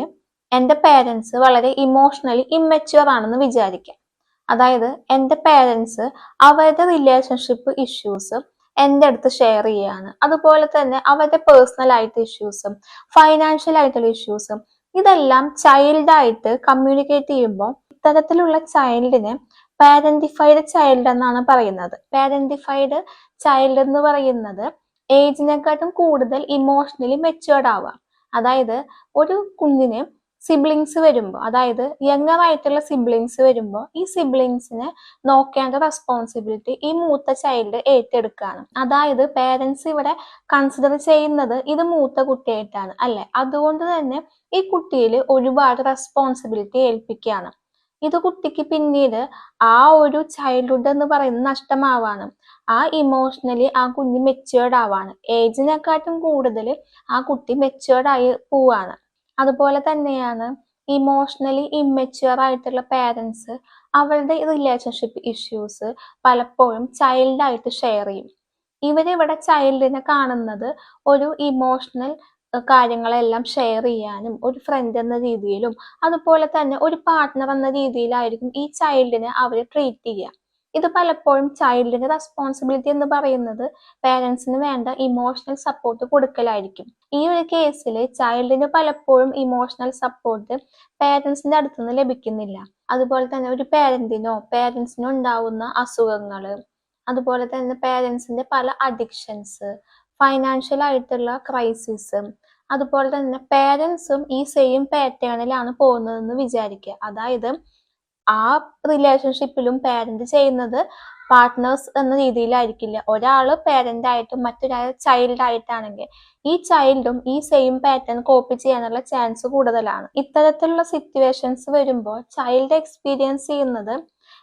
എൻ്റെ പേരൻസ് വളരെ ഇമോഷണലി ഇമ്മച്വർ ആണെന്ന് വിചാരിക്കാം. അതായത് എൻ്റെ പേരൻസ് അവരുടെ റിലേഷൻഷിപ്പ് ഇഷ്യൂസ് എൻ്റെ അടുത്ത് ഷെയർ ചെയ്യാണ്. അതുപോലെ തന്നെ അവരുടെ പേഴ്സണൽ ആയിട്ട് ഇഷ്യൂസും ഫൈനാൻഷ്യൽ ആയിട്ടുള്ള ഇഷ്യൂസും ഇതെല്ലാം ചൈൽഡായിട്ട് കമ്മ്യൂണിക്കേറ്റ് ചെയ്യുമ്പോൾ ഇത്തരത്തിലുള്ള ചൈൽഡിനെ പാരന്റിഫൈഡ് ചൈൽഡ് എന്നാണ് പറയുന്നത്. പാരന്റിഫൈഡ് ചൈൽഡ് എന്ന് പറയുന്നത് ഏജിനെക്കാട്ടും കൂടുതൽ ഇമോഷണലി മെച്ചുവേർഡ് ആവുക. അതായത് ഒരു കുഞ്ഞിന് സിബ്ലിങ്സ് വരുമ്പോൾ, അതായത് യങ്ങർ ആയിട്ടുള്ള സിബ്ലിങ്സ് വരുമ്പോൾ ഈ സിബ്ലിങ്സിനെ നോക്കേണ്ട റെസ്പോൺസിബിലിറ്റി ഈ മൂത്ത ചൈൽഡ് ഏറ്റെടുക്കുകയാണ്. അതായത് പേരൻസ് ഇവിടെ കൺസിഡർ ചെയ്യുന്നത് ഇത് മൂത്ത കുട്ടിയായിട്ടാണ് അല്ലെ, അതുകൊണ്ട് തന്നെ ഈ കുട്ടിയിൽ ഒരുപാട് റെസ്പോൺസിബിലിറ്റി ഏൽപ്പിക്കുകയാണ്. ഇത് കുട്ടിക്ക് പിന്നീട് ആ ഒരു ചൈൽഡ്ഹുഡ് എന്ന് പറയുന്നത് നഷ്ടമാവാണ്. ആ ഇമോഷണലി ആ കുഞ്ഞ് മെച്യൂർഡ് ആവാണ്. ഏജിനെക്കാട്ടും കൂടുതൽ ആ കുട്ടി മെച്യൂർഡ് ആയി പോവാണ്. അതുപോലെ തന്നെയാണ് ഇമോഷണലി ഇമ്മെച്യൂർ ആയിട്ടുള്ള പേരൻസ് അവരുടെ റിലേഷൻഷിപ്പ് ഇഷ്യൂസ് പലപ്പോഴും ചൈൽഡായിട്ട് ഷെയർ ചെയ്യും. ഇവരിവിടെ ചൈൽഡിനെ കാണുന്നത് ഒരു ഇമോഷണൽ കാര്യങ്ങളെല്ലാം ഷെയർ ചെയ്യാനും ഒരു ഫ്രണ്ട് എന്ന രീതിയിലും അതുപോലെ തന്നെ ഒരു പാർട്ട്ണർ എന്ന രീതിയിലായിരിക്കും ഈ ചൈൽഡിനെ അവർ ട്രീറ്റ് ചെയ്യുക. ഇത് പലപ്പോഴും ചൈൽഡിന്റെ റെസ്പോൺസിബിലിറ്റി എന്ന് പറയുന്നത് പേരൻസിന് വേണ്ട ഇമോഷണൽ സപ്പോർട്ട് കൊടുക്കലായിരിക്കും. ഈ ഒരു കേസിൽ ചൈൽഡിന് പലപ്പോഴും ഇമോഷണൽ സപ്പോർട്ട് പേരൻസിന്റെ അടുത്തുനിന്ന് ലഭിക്കുന്നില്ല. അതുപോലെ തന്നെ ഒരു പേരൻസിനോ ഉണ്ടാവുന്ന അസുഖങ്ങൾ, അതുപോലെ തന്നെ പേരൻസിന്റെ പല അഡിക്ഷൻസ്, ഫൈനാൻഷ്യൽ ആയിട്ടുള്ള ക്രൈസിസ്, അതുപോലെ തന്നെ പേരൻസും ഈ സെയിം പാറ്റേണിലാണ് പോകുന്നതെന്ന് വിചാരിക്കുക. അതായത് ആ റിലേഷൻഷിപ്പിലും പാരന്റ് ചെയ്യുന്നത് പാർട്ട്നേഴ്സ് എന്ന രീതിയിലായിരിക്കില്ല. ഒരാള് പാരന്റ് ആയിട്ടും മറ്റൊരാൾ ചൈൽഡ് ആയിട്ടാണെങ്കിൽ ഈ ചൈൽഡും ഈ സെയിം പാറ്റേൺ കോപ്പി ചെയ്യാനുള്ള ചാൻസ് കൂടുതലാണ്. ഇത്തരത്തിലുള്ള സിറ്റുവേഷൻസ് വരുമ്പോൾ ചൈൽഡ് എക്സ്പീരിയൻസ് ചെയ്യുന്നത്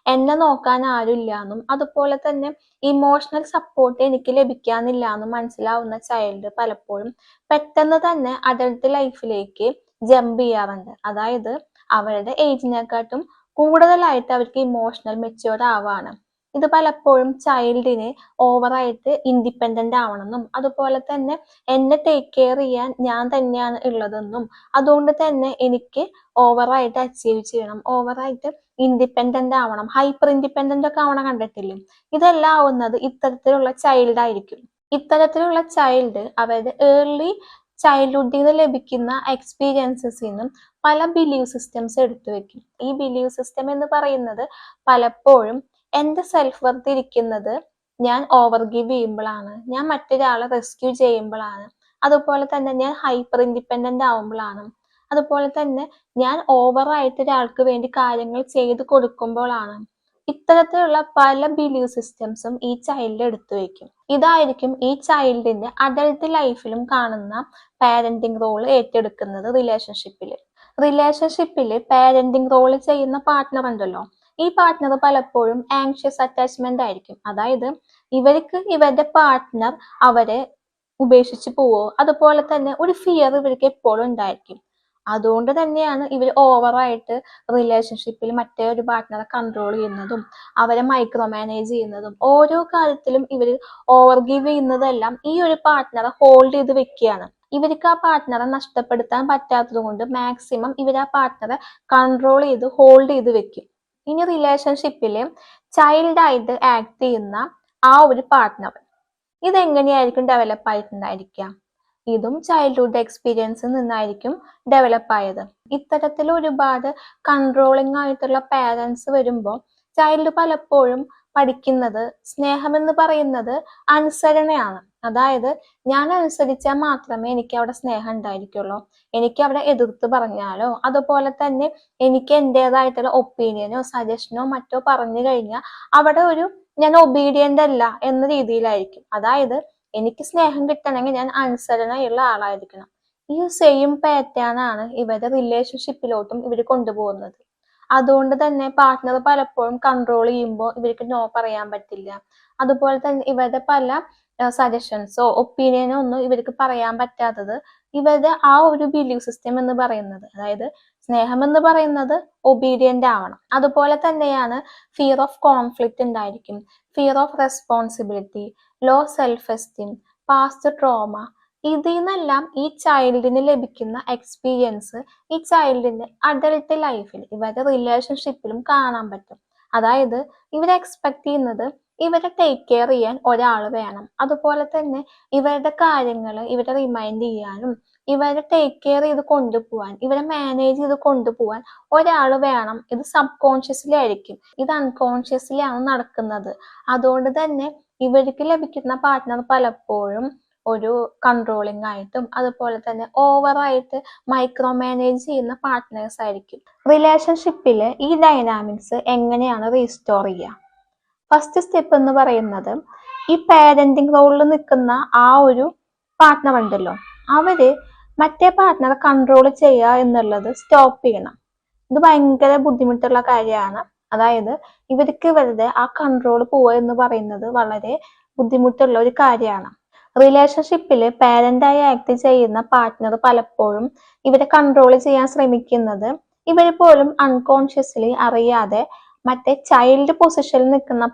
എന്നെ നോക്കാൻ ആരുമില്ല എന്നും അതുപോലെ തന്നെ ഇമോഷണൽ സപ്പോർട്ട് എനിക്ക് ലഭിക്കാനില്ല എന്നും മനസ്സിലാവുന്ന ചൈൽഡ് പലപ്പോഴും പെട്ടെന്ന് തന്നെ അഡൾട്ട് ലൈഫിലേക്ക് ജമ്പ് ചെയ്യാറുണ്ട്. അതായത് അവരുടെ ഏജിനെക്കാട്ടും കൂടുതലായിട്ട് അവർക്ക് ഇമോഷണൽ മെച്യൂർഡ് ആവാണ്. ഇത് പലപ്പോഴും ചൈൽഡിന് ഓവറായിട്ട് ഇൻഡിപെൻഡന്റ് ആവണമെന്നും അതുപോലെ തന്നെ എന്നെ ടേക്ക് കെയർ ചെയ്യാൻ ഞാൻ തന്നെയാണ് ഉള്ളതെന്നും അതുകൊണ്ട് തന്നെ എനിക്ക് ഓവറായിട്ട് അച്ചീവ് ചെയ്യണം, ഓവറായിട്ട് ഇൻഡിപെൻഡന്റ് ആവണം, ഹൈപ്പർ ഇൻഡിപെൻഡന്റ് ഒക്കെ ആവണം കണ്ടിട്ടില്ലേ. ഇതെല്ലാം ആവുന്നത് ഇത്തരത്തിലുള്ള ചൈൽഡ് ആയിരിക്കും. ഇത്തരത്തിലുള്ള ചൈൽഡ് അവരുടെ ഏർലി ചൈൽഡ്ഹുഡിൽ നിന്ന് ലഭിക്കുന്ന എക്സ്പീരിയൻസസിൽ നിന്നും പല ബിലീവ് സിസ്റ്റംസ് എടുത്തു വെക്കും. ഈ ബിലീവ് സിസ്റ്റം എന്ന് പറയുന്നത് പലപ്പോഴും എന്റെ സെൽഫ് വർത്ത് ഇരിക്കുന്നത് ഞാൻ ഓവർ ഗിവ് ചെയ്യുമ്പോഴാണ്, ഞാൻ മറ്റൊരാളെ റെസ്ക്യൂ ചെയ്യുമ്പോഴാണ്, അതുപോലെ തന്നെ ഞാൻ ഹൈപ്പർ ഇൻഡിപെൻഡന്റ് ആവുമ്പോഴാണ്, അതുപോലെ തന്നെ ഞാൻ ഓവറായിട്ട് ഒരാൾക്ക് വേണ്ടി കാര്യങ്ങൾ ചെയ്തു കൊടുക്കുമ്പോഴാണ്. ഇത്തരത്തിലുള്ള പല ബിലീവ് സിസ്റ്റംസും ഈ ചൈൽഡ് എടുത്തു വെക്കും. ഇതായിരിക്കും ഈ ചൈൽഡിന്റെ അഡൾട്ട് ലൈഫിലും കാണുന്ന പാരന്റിങ് റോൾ ഏറ്റെടുക്കുന്നത്. റിലേഷൻഷിപ്പില് പാരന്റിങ് റോൾ ചെയ്യുന്ന പാർട്ട്ണർ ഉണ്ടല്ലോ, ഈ പാർട്ട്ണർ പലപ്പോഴും ആങ്ഷ്യസ് അറ്റാച്ച്മെന്റ് ആയിരിക്കും. അതായത് ഇവർക്ക് ഇവരുടെ പാർട്ട്ണർ അവരെ ഉപേക്ഷിച്ച് പോവോ, അതുപോലെ തന്നെ ഒരു ഫിയർ ഇവർക്ക് എപ്പോഴും ഉണ്ടായിരിക്കും. അതുകൊണ്ട് തന്നെയാണ് ഇവർ ഓവറായിട്ട് റിലേഷൻഷിപ്പിൽ മറ്റേ ഒരു പാർട്ട്ണറെ കൺട്രോൾ ചെയ്യുന്നതും അവരെ മൈക്രോ മാനേജ് ചെയ്യുന്നതും ഓരോ കാര്യത്തിലും ഇവർ ഓവർ ഗിവ് ചെയ്യുന്നതെല്ലാം ഈ ഒരു പാർട്ട്ണറെ ഹോൾഡ് ചെയ്ത് വെക്കുകയാണ്. ഇവർക്ക് ആ പാർട്ട്ണറെ നഷ്ടപ്പെടുത്താൻ പറ്റാത്തത് കൊണ്ട് മാക്സിമം ഇവർ ആ പാർട്ട്ണറെ കൺട്രോൾ ചെയ്ത് ഹോൾഡ് ചെയ്ത് വെക്കും. ഇനി റിലേഷൻഷിപ്പില് ചൈൽഡായിട്ട് ആക്ട് ചെയ്യുന്ന ആ ഒരു പാർട്ട്ണർ ഇതെങ്ങനെയായിരിക്കും ഡെവലപ്പ് ആയിട്ടുണ്ടായിരിക്കുക? ഇതും ചൈൽഡ്ഹുഡ് എക്സ്പീരിയൻസിൽ നിന്നായിരിക്കും ഡെവലപ്പ് ആയത്. ഇത്തരത്തിൽ ഒരുപാട് കൺട്രോളിങ് ആയിട്ടുള്ള പാരൻസ് വരുമ്പോൾ ചൈൽഡ് പലപ്പോഴും പഠിക്കുന്നത് സ്നേഹം എന്ന് പറയുന്നത് അനുസരണയാണ്. അതായത് ഞാൻ അനുസരിച്ചാൽ മാത്രമേ എനിക്ക് അവിടെ സ്നേഹം ഉണ്ടായിരിക്കുള്ളൂ. എനിക്ക് അവിടെ എതിർത്ത് പറഞ്ഞാലോ അതുപോലെ തന്നെ എനിക്ക് എൻ്റെതായിട്ടുള്ള ഒപ്പീനിയനോ സജഷനോ മറ്റോ പറഞ്ഞു കഴിഞ്ഞാൽ അവിടെ ഞാൻ ഒബീഡിയന്റ് അല്ല എന്ന രീതിയിലായിരിക്കും. അതായത് എനിക്ക് സ്നേഹം കിട്ടണമെങ്കിൽ ഞാൻ അനുസരണയുള്ള ആളായിരിക്കണം. ഈ സെയിം പാറ്റേൺ ആണ് ഇവരുടെ റിലേഷൻഷിപ്പിലോട്ടും ഇവർ കൊണ്ടുപോകുന്നത്. അതുകൊണ്ട് തന്നെ പാർട്ട്ണർ പലപ്പോഴും കൺട്രോൾ ചെയ്യുമ്പോൾ ഇവർക്ക് നോ പറയാൻ പറ്റില്ല. അതുപോലെ തന്നെ ഇവരുടെ പല സജഷൻസോ ഒപ്പീനിയനോ ഒന്നും ഇവർക്ക് പറയാൻ പറ്റാത്തത് ഇവരുടെ ആ ഒരു ബിലീവ് സിസ്റ്റം എന്ന് പറയുന്നത്, അതായത് സ്നേഹം എന്ന് പറയുന്നത് ഒബീഡിയന്റ് ആവണം. അതുപോലെ തന്നെയാണ് ഫിയർ ഓഫ് കോൺഫ്ലിക്റ്റ് ഉണ്ടായിരിക്കും, fear of responsibility, low self esteem, past trauma. ഇതിൽ നിന്നെല്ലാം ഈ ചൈൽഡിന് ലഭിക്കുന്ന എക്സ്പീരിയൻസ് ഈ ചൈൽഡിന്റെ അഡൾട്ട് ലൈഫിൽ ഇവരുടെ റിലേഷൻഷിപ്പിലും കാണാൻ പറ്റും. അതായത് ഇവരെ എക്സ്പെക്ട് ചെയ്യുന്നത് ഇവരെ ടേക്ക് കെയർ ചെയ്യാൻ ഒരാൾ വേണം, അതുപോലെ തന്നെ ഇവരുടെ കാര്യങ്ങൾ ഇവരെ റിമൈൻഡ് ചെയ്യാനും ഇവരെ ടേക്ക് കെയർ ചെയ്ത് കൊണ്ടുപോവാൻ ഇവരെ മാനേജ് ചെയ്ത് കൊണ്ടുപോവാൻ ഒരാൾ വേണം. ഇത് സബ് കോൺഷ്യസ്ലി ആയിരിക്കും, ഇത് അൺകോൺഷ്യസ്ലി ആണ് നടക്കുന്നത്. അതുകൊണ്ട് തന്നെ ഇവർക്ക് ലഭിക്കുന്ന പാർട്ട്ണർ പലപ്പോഴും ഒരു കൺട്രോളിംഗ് ആയിട്ടും അതുപോലെ തന്നെ ഓവറായിട്ട് മൈക്രോ മാനേജ് ചെയ്യുന്ന പാർട്ട്നേഴ്സ് ആയിരിക്കും. റിലേഷൻഷിപ്പിൽ ഈ ഡൈനാമിക്സ് എങ്ങനെയാണ് റീസ്റ്റോർ ചെയ്യുക? ഫസ്റ്റ് സ്റ്റെപ്പ് എന്ന് പറയുന്നത്, ഈ പാരന്റിങ് റോളിൽ നിൽക്കുന്ന ആ ഒരു പാർട്ട്ണർ ഉണ്ടല്ലോ, അവര് മറ്റേ പാർട്ട്ണറെ കൺട്രോൾ ചെയ്യുക എന്നുള്ളത് സ്റ്റോപ്പ് ചെയ്യണം. ഇത് ഭയങ്കര ബുദ്ധിമുട്ടുള്ള കാര്യമാണ്. അതായത് ഇവർക്ക് ഇവരുടെ ആ കൺട്രോൾ പോവുക എന്ന് പറയുന്നത് വളരെ ബുദ്ധിമുട്ടുള്ള ഒരു കാര്യമാണ്. റിലേഷൻഷിപ്പിൽ പാരന്റായി ആക്ട് ചെയ്യുന്ന പാർട്ട്ണർ പലപ്പോഴും ഇവരെ കൺട്രോൾ ചെയ്യാൻ ശ്രമിക്കുന്നത് ഇവര് പോലും അൺകോൺഷ്യസ്ലി അറിയാതെ മറ്റേ ചൈൽഡ് പൊസിഷനിൽ നിൽക്കുന്ന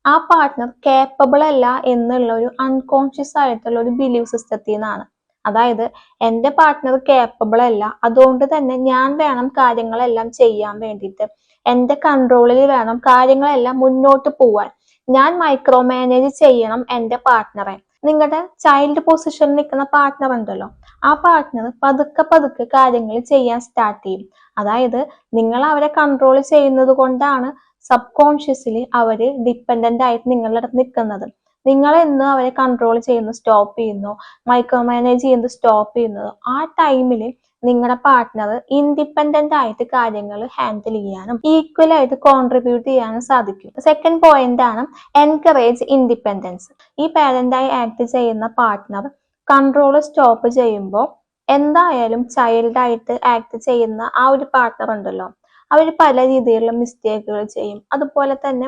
ആ പാർട്ട്ണർ കേപ്പബിൾ അല്ല എന്നുള്ള ഒരു അൺകോൺഷ്യസ് ആയിട്ടുള്ള ഒരു ബിലീവ് സിസ്റ്റത്തിൽ നിന്നാണ്. അതായത് എന്റെ പാർട്ട്ണർ കേപ്പബിൾ അല്ല, അതുകൊണ്ട് തന്നെ ഞാൻ വേണം കാര്യങ്ങളെല്ലാം ചെയ്യാൻ വേണ്ടിയിട്ട്, എന്റെ കൺട്രോളിൽ വേണം കാര്യങ്ങളെല്ലാം മുന്നോട്ട് പോവാൻ, ഞാൻ മൈക്രോ മാനേജ് ചെയ്യണം എന്റെ പാർട്ട്ണറെ. നിങ്ങളുടെ ചൈൽഡ് പൊസിഷനിൽ നിൽക്കുന്ന പാർട്ട്ണർ ഉണ്ടല്ലോ, ആ പാർട്ട്ണർ പതുക്കെ പതുക്കെ കാര്യങ്ങൾ ചെയ്യാൻ സ്റ്റാർട്ട് ചെയ്യും. അതായത് നിങ്ങൾ അവരെ കൺട്രോൾ ചെയ്യുന്നത് കൊണ്ടാണ് സബ് കോൺഷ്യസ്ലി അവര് ഡിപ്പെൻഡന്റ് ആയിട്ട് നിങ്ങളുടെ അടുത്ത് നിൽക്കുന്നത്. നിങ്ങൾ എന്ന് അവരെ കൺട്രോൾ ചെയ്യുന്നു, സ്റ്റോപ്പ് ചെയ്യുന്നു, മൈക്രോ മാനേജ് ചെയ്യുന്നത് സ്റ്റോപ്പ് ചെയ്യുന്നത്, ആ ടൈമിൽ നിങ്ങളുടെ പാർട്ട്ണർ ഇൻഡിപെൻഡന്റ് ആയിട്ട് കാര്യങ്ങൾ ഹാൻഡിൽ ചെയ്യാനും ഈക്വൽ ആയിട്ട് കോൺട്രിബ്യൂട്ട് ചെയ്യാനും സാധിക്കും. സെക്കൻഡ് പോയിന്റ് ആണ് എൻകറേജ് ഇൻഡിപെൻഡൻസ്. ഈ പാരന്റായി ആക്ട് ചെയ്യുന്ന പാർട്ട്ണർ കൺട്രോൾ സ്റ്റോപ്പ് ചെയ്യുമ്പോൾ എന്തായാലും ചൈൽഡായിട്ട് ആക്ട് ചെയ്യുന്ന ആ ഒരു പാർട്ട്ണർ ഉണ്ടല്ലോ, അവർ പല രീതിയിലുള്ള മിസ്റ്റേക്കുകൾ ചെയ്യും. അതുപോലെ തന്നെ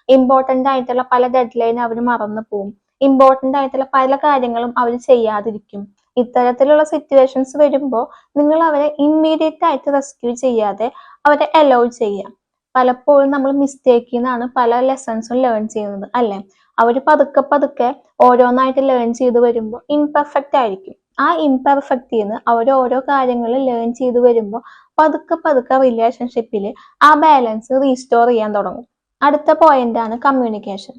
ഇമ്പോർട്ടൻ്റ് ആയിട്ടുള്ള പല ഡെഡ് ലൈൻ അവർ മറന്നു പോകും. ഇമ്പോർട്ടൻ്റ് ആയിട്ടുള്ള പല കാര്യങ്ങളും അവർ ചെയ്യാതിരിക്കും. ഇത്തരത്തിലുള്ള സിറ്റുവേഷൻസ് വരുമ്പോൾ നിങ്ങൾ അവരെ ഇമ്മീഡിയറ്റ് ആയിട്ട് റെസ്ക്യൂ ചെയ്യാതെ അവരെ അലോ ചെയ്യാം. പലപ്പോഴും നമ്മൾ മിസ്റ്റേക്കിൽ നിന്നാണ് പല ലെസൺസും ലേൺ ചെയ്യുന്നത്, അല്ലെ? അവർ പതുക്കെ പതുക്കെ ഓരോന്നായിട്ട് ലേൺ ചെയ്ത് വരുമ്പോൾ ഇംപെർഫെക്റ്റ് ആയിരിക്കും. ആ ഇംപെർഫെക്റ്റിൽ നിന്ന് അവർ ഓരോ കാര്യങ്ങൾ ലേൺ ചെയ്ത് വരുമ്പോൾ പതുക്കെ പതുക്കെ റിലേഷൻഷിപ്പിൽ ആ ബാലൻസ് റീസ്റ്റോർ ചെയ്യാൻ തുടങ്ങും. അടുത്ത പോയിന്റ് ആണ് കമ്മ്യൂണിക്കേഷൻ.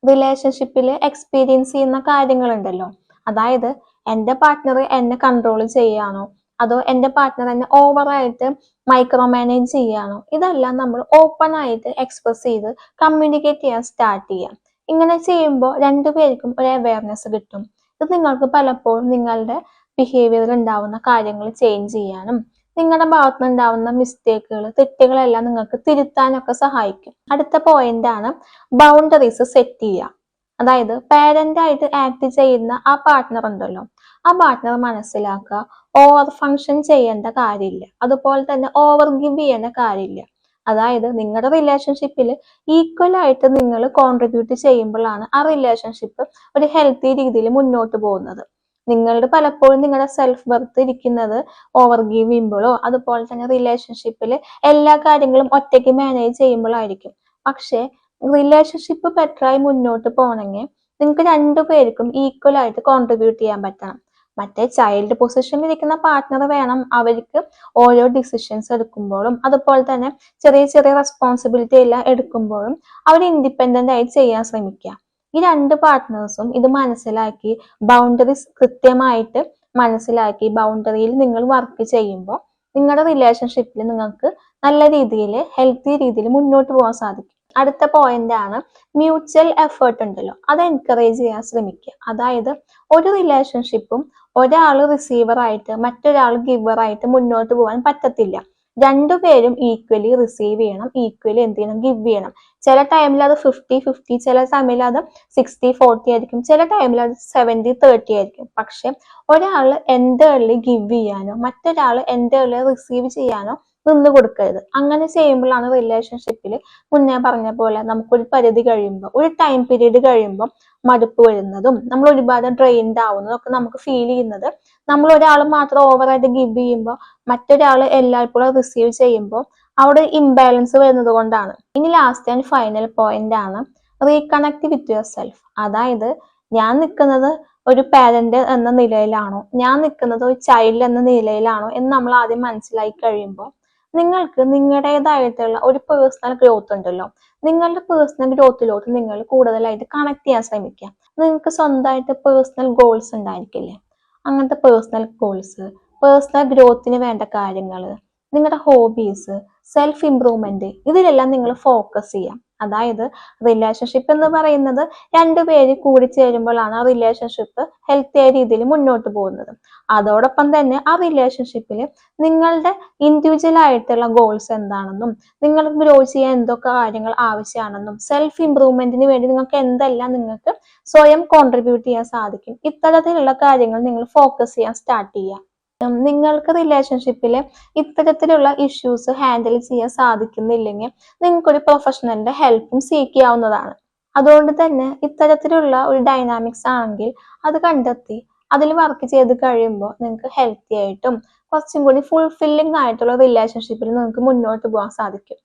റിലേഷൻഷിപ്പിൽ എക്സ്പീരിയൻസ് ചെയ്യുന്ന കാര്യങ്ങളുണ്ടല്ലോ, അതായത് എൻ്റെ പാർട്ട്ണർ എന്നെ കൺട്രോൾ ചെയ്യാണോ, അതോ എൻ്റെ പാർട്ട്ണർ എന്നെ ഓവറായിട്ട് മൈക്രോ മാനേജ് ചെയ്യാണോ, ഇതെല്ലാം നമ്മൾ ഓപ്പൺ ആയിട്ട് എക്സ്പ്രസ് ചെയ്ത് കമ്മ്യൂണിക്കേറ്റ് ചെയ്യാൻ സ്റ്റാർട്ട് ചെയ്യാം. ഇങ്ങനെ ചെയ്യുമ്പോൾ രണ്ടുപേർക്കും ഒരു അവയർനെസ് കിട്ടും. ഇത് നിങ്ങൾക്ക് പലപ്പോഴും നിങ്ങളുടെ ബിഹേവിയറിൽ ഉണ്ടാവുന്ന കാര്യങ്ങൾ ചേഞ്ച് ചെയ്യാനും നിങ്ങളുടെ ഭാഗത്ത് ഉണ്ടാവുന്ന മിസ്റ്റേക്കുകൾ, തെറ്റുകളെല്ലാം നിങ്ങൾക്ക് തിരുത്താനൊക്കെ സഹായിക്കും. അടുത്ത പോയിന്റ് ആണ് ബൗണ്ടറീസ് സെറ്റ് ചെയ്യുക. അതായത് പാരന്റായിട്ട് ആക്ട് ചെയ്യുന്ന ആ പാർട്ട്ണർ ഉണ്ടല്ലോ, ആ പാർട്ട്ണർ മനസ്സിലാക്കുക ഓവർ ഫങ്ഷൻ ചെയ്യേണ്ട കാര്യമില്ല, അതുപോലെ തന്നെ ഓവർ ഗിവ് ചെയ്യേണ്ട കാര്യമില്ല. അതായത് നിങ്ങളുടെ റിലേഷൻഷിപ്പിൽ ഈക്വൽ ആയിട്ട് നിങ്ങൾ കോൺട്രിബ്യൂട്ട് ചെയ്യുമ്പോഴാണ് ആ റിലേഷൻഷിപ്പ് ഒരു ഹെൽത്തി രീതിയിൽ മുന്നോട്ട് പോകുന്നത്. നിങ്ങളുടെ പലപ്പോഴും നിങ്ങളുടെ സെൽഫ് വർത്ത് ഇരിക്കുന്നത് ഓവർ ഗീവ് ചെയ്യുമ്പോഴോ അതുപോലെ തന്നെ റിലേഷൻഷിപ്പിൽ എല്ലാ കാര്യങ്ങളും ഒറ്റയ്ക്ക് മാനേജ് ചെയ്യുമ്പോഴായിരിക്കും. പക്ഷെ റിലേഷൻഷിപ്പ് ബെറ്ററായി മുന്നോട്ട് പോകണമെങ്കിൽ നിങ്ങൾക്ക് രണ്ടുപേർക്കും ഈക്വൽ ആയിട്ട് കോൺട്രിബ്യൂട്ട് ചെയ്യാൻ പറ്റണം. മറ്റേ ചൈൽഡ് പൊസിഷനിൽ ഇരിക്കുന്ന പാർട്ട്ണർ വേണം അവർക്ക് ഓരോ ഡിസിഷൻസ് എടുക്കുമ്പോഴും അതുപോലെ തന്നെ ചെറിയ ചെറിയ റെസ്പോൺസിബിലിറ്റി എല്ലാം എടുക്കുമ്പോഴും അവർ ഇൻഡിപെൻഡന്റ് ആയി ചെയ്യാൻ ശ്രമിക്കുക. ഈ രണ്ട് പാർട്ട്നേഴ്സും ഇത് മനസ്സിലാക്കി ബൗണ്ടറീസ് കൃത്യമായിട്ട് മനസ്സിലാക്കി ബൗണ്ടറിയിൽ നിങ്ങൾ വർക്ക് ചെയ്യുമ്പോൾ നിങ്ങളുടെ റിലേഷൻഷിപ്പിൽ നിങ്ങൾക്ക് നല്ല രീതിയിൽ ഹെൽത്തി രീതിയിൽ മുന്നോട്ട് പോകാൻ സാധിക്കും. അടുത്ത പോയിന്റ് ആണ് മ്യൂച്വൽ എഫേർട്ട് ഉണ്ടല്ലോ, അത് എൻകറേജ് ചെയ്യാൻ ശ്രമിക്കുക. അതായത് ഒരു റിലേഷൻഷിപ്പും ഒരാൾ റിസീവർ ആയിട്ട് മറ്റൊരാൾ ഗിവർ ആയിട്ട് മുന്നോട്ട് പോകാൻ പറ്റത്തില്ല. രണ്ടുപേരും ഈക്വലി റിസീവ് ചെയ്യണം, ഈക്വലി എന്ത് ചെയ്യണം, ഗിവ് ചെയ്യണം. ചില ടൈമിൽ അത് 50-50, ചില ടൈമിൽ അത് 60-40 ആയിരിക്കും, ചില ടൈമിൽ അത് 70-30 ആയിരിക്കും. പക്ഷെ ഒരാൾ എൻ്റേർലി ഗിവ് ചെയ്യാനോ മറ്റൊരാൾ എൻ്റേർലി റിസീവ് ചെയ്യാനോ നിന്ന് കൊടുക്കരുത്. അങ്ങനെ ചെയ്യുമ്പോഴാണ് റിലേഷൻഷിപ്പിൽ മുന്നേ പറഞ്ഞ പോലെ നമുക്കൊരു പരിധി കഴിയുമ്പോൾ, ഒരു ടൈം പീരീഡ് കഴിയുമ്പോൾ മടുപ്പ് വരുന്നതും നമ്മൾ ഒരുപാട് ഡ്രെയിൻഡ് ആവുന്നതും ഒക്കെ നമുക്ക് ഫീൽ ചെയ്യുന്നത് നമ്മൾ ഒരാൾ മാത്രം ഓവറായിട്ട് ഗിവ് ചെയ്യുമ്പോൾ മറ്റൊരാൾ എല്ലായ്പ്പോഴും റിസീവ് ചെയ്യുമ്പോൾ അവിടെ ഇംബാലൻസ് വരുന്നത് കൊണ്ടാണ്. ഇനി ലാസ്റ്റ് ആൻഡ് ഫൈനൽ പോയിന്റ് ആണ് റീകണക്ട് വിത്ത് യുവർ സെൽഫ്. അതായത് ഞാൻ നിൽക്കുന്നത് ഒരു പാരന്റ് എന്ന നിലയിലാണോ, ഞാൻ നിൽക്കുന്നത് ഒരു ചൈൽഡ് എന്ന നിലയിലാണോ എന്ന് നമ്മൾ ആദ്യം മനസ്സിലാക്കി കഴിയുമ്പോൾ നിങ്ങൾക്ക് നിങ്ങളുടേതായിട്ടുള്ള ഒരു പേഴ്സണൽ ഗ്രോത്ത് ഉണ്ടല്ലോ, നിങ്ങളുടെ പേഴ്സണൽ ഗ്രോത്തിലോട്ട് നിങ്ങൾ കൂടുതലായിട്ട് കണക്ട് ചെയ്യാൻ ശ്രമിക്കുക. നിങ്ങൾക്ക് സ്വന്തമായിട്ട് പേഴ്സണൽ ഗോൾസ് ഉണ്ടായിരിക്കില്ലേ, അങ്ങനത്തെ പേഴ്സണൽ ഗോൾസ്, പേഴ്സണൽ ഗ്രോത്തിന് വേണ്ട കാര്യങ്ങൾ, നിങ്ങളുടെ ഹോബീസ്, സെൽഫ് ഇംപ്രൂവ്മെന്റ്, ഇതിലെല്ലാം നിങ്ങൾ ഫോക്കസ് ചെയ്യാം. അതായത് റിലേഷൻഷിപ്പ് എന്ന് പറയുന്നത് രണ്ടുപേര് കൂടി ചേരുമ്പോഴാണ് ആ റിലേഷൻഷിപ്പ് ഹെൽത്തിയായ രീതിയിൽ മുന്നോട്ട് പോകുന്നത്. അതോടൊപ്പം തന്നെ ആ റിലേഷൻഷിപ്പിൽ നിങ്ങളുടെ ഇൻഡിവിജ്വൽ ആയിട്ടുള്ള ഗോൾസ് എന്താണെന്നും നിങ്ങൾക്ക് ഗ്രോ ചെയ്യാൻ എന്തൊക്കെ കാര്യങ്ങൾ ആവശ്യമാണെന്നും സെൽഫ് ഇംപ്രൂവ്മെന്റിന് വേണ്ടി നിങ്ങൾക്ക് എന്തെല്ലാം നിങ്ങൾക്ക് സ്വയം കോൺട്രിബ്യൂട്ട് ചെയ്യാൻ സാധിക്കും, ഇത്തരത്തിലുള്ള കാര്യങ്ങൾ നിങ്ങൾ ഫോക്കസ് ചെയ്യാൻ സ്റ്റാർട്ട് ചെയ്യുക. നിങ്ങൾക്ക് റിലേഷൻഷിപ്പിൽ ഇത്തരത്തിലുള്ള ഇഷ്യൂസ് ഹാൻഡിൽ ചെയ്യാൻ സാധിക്കുന്നില്ലെങ്കിൽ നിങ്ങൾക്കൊരു പ്രൊഫഷണലിന്റെ ഹെൽപ്പും സീക്ക് ചെയ്യാവുന്നതാണ്. അതുകൊണ്ട് തന്നെ ഇത്തരത്തിലുള്ള ഒരു ഡൈനാമിക്സ് ആണെങ്കിൽ അത് കണ്ടെത്തി അതിൽ വർക്ക് ചെയ്ത് കഴിയുമ്പോൾ നിങ്ങൾക്ക് ഹെൽത്തി ആയിട്ടും കുറച്ചും കൂടി ഫുൾഫില്ലിംഗ് ആയിട്ടുള്ള റിലേഷൻഷിപ്പിൽ നിങ്ങൾക്ക് മുന്നോട്ട് പോകാൻ സാധിക്കും.